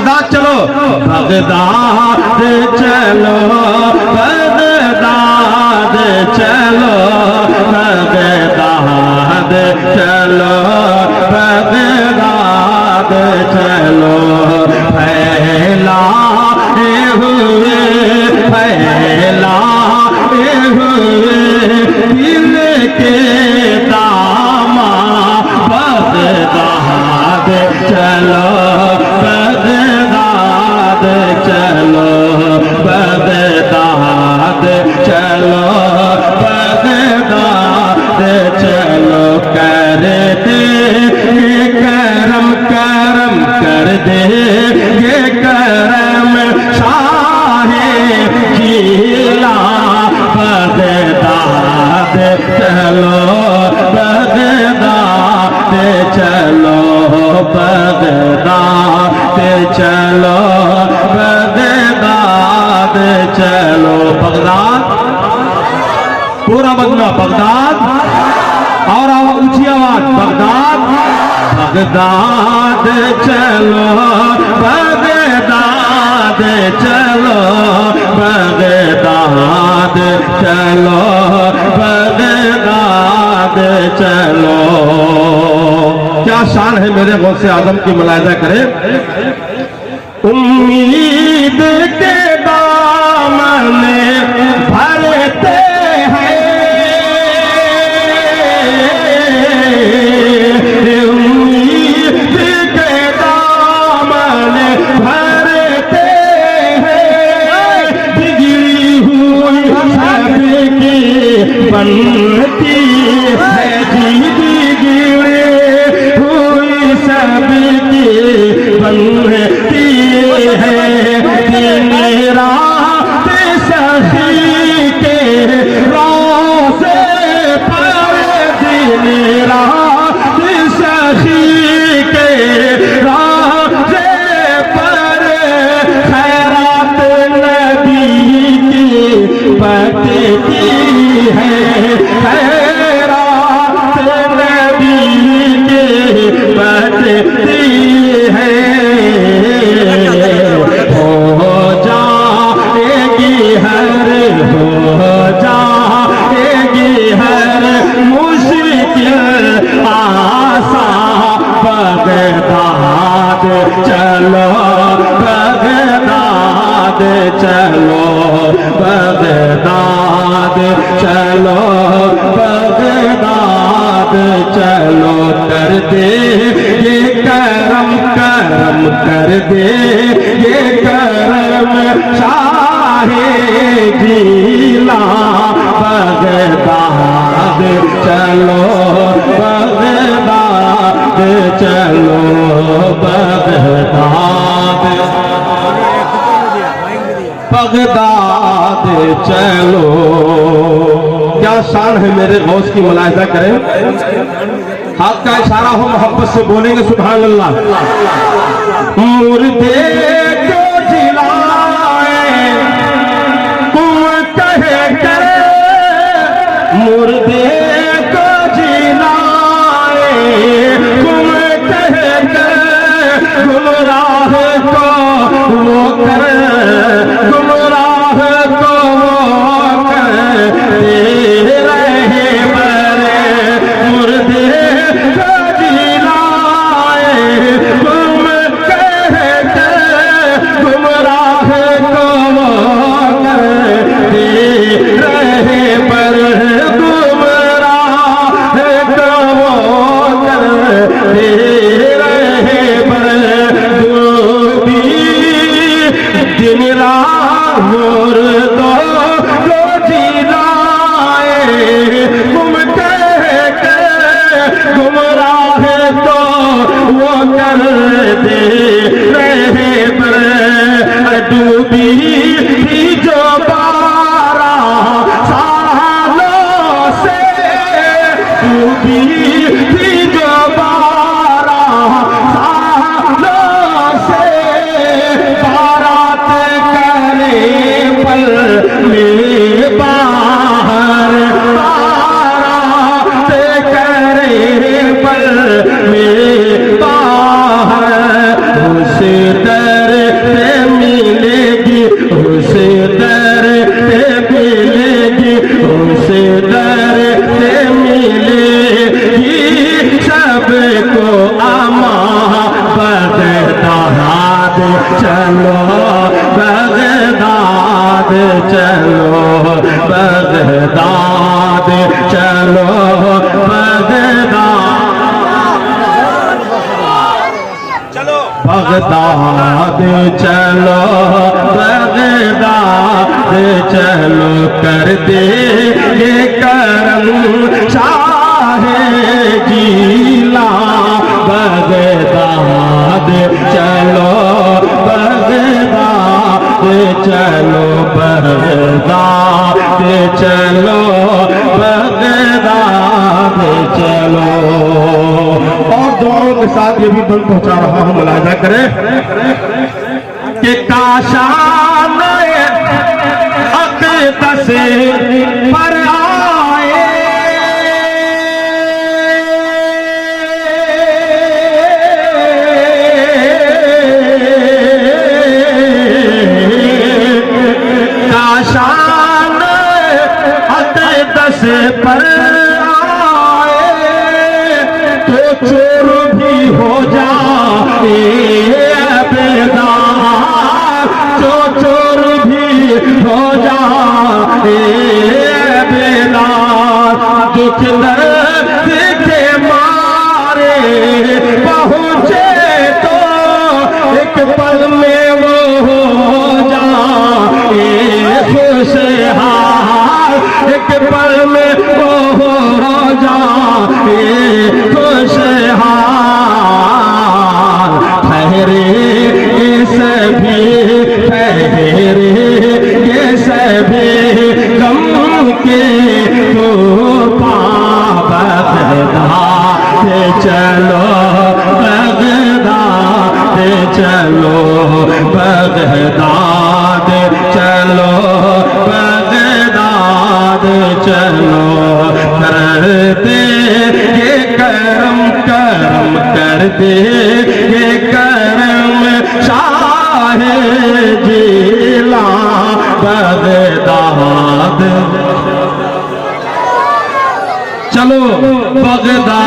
Baghdad चलो, Baghdad चलो, Baghdad चलो, बगदाद चलो, बगदाद चलो, फैलाए हुए दिल के दामा, बगदाद चलो, बगदाद चलो, बगदाद चलो, बगदाद चलो, कर दे ये करम, करम कर दे ये करम शाहे जिला, बगदाद चलो, बगदाद चलो, बगदाद चलो, बगदाद चलो, बगदाद पूरा बदला, बगदाद और ऊंची आवाज, बगदाद, बगदाद चलो, बगदाद चलो, बगदाद चलो, बगदाद चलो। क्या शान है मेरे गौसे आजम की, मुलाहिजा करें। उम्मीद के दामन भरते हैं, उम्मीद के दामन भरते हैं, बिगड़ी हुई सबकी बनती है जी, बिगड़ी हुई सबकी बनती है, दिन रात सही के रोज़े पर, दिन रात सही के रोज़े पर, खैरात नबी की बटती है, खैरात नबी की बटती है, हो जाएगी हर, हो जाएगी हर मुश्किल आसान, बगदाद चलो, बगदाद चलो, बगदाद चलो, बगदाद चलो, कर दे ये करम, करम कर दे ये करम शाहे जिला, बगदाद चलो, बगदाद चलो, बगदाद, बगदाद चलो। क्या शान है मेरे गौस की, मुलाहिजा करें। हाथ का इशारा हो, मोहब्बत से बोलेंगे सुभान अल्लाह। मुर्दे को जिलाए तुम कहे करे, मुर्दे को जिलाए तुम कहे करे, गुमराह को वो करे, गुमराह को वो करे रहे बरे, मुर्दे को जिलाए तुम कहे करे, गुमराह को वो करे रहे बरे, गुमराह को वो करे रहे बरे, दिन रात मुर्दों को जिलाए तुम कह के, गुमराह तो वो कर दे रहे पर, डूबी थी जो 12 सालों से, डूबी थी जो 12 सालों से, बारात करे पल में बाहर, बारात करे पल में बाहर, चलो बगदाद चलो बगदाद चलो बगदाद बगदाद चलो बगदाद चलो कर दे ये करम शाहे जीला बगदाद चलो बगदाद चलो बगदाद चलो बगदाद चलो। और दुआओं के साथ ये भी बल पहुंचा रहा हूं, मुलाहिजा करें कि काशान अक़दस पर आए काशान अक़दस पर चोर भी हो जाए बेदार, जो चोर भी हो जाए बेदार, दुख दर्द के मारे पहुँचे तो एक पल में वो हो जाए खुशहाल, एक पल में वो हो जाए खुशहाल। ठहरे ये सभी ठहरे ये सभी गम के तो बगदाद चलो बगदाद चलो बगदाद चलो बगदाद चलो करते ये करम करम कर दे ये करम शाहे जिला बगदाद चलो बगदाद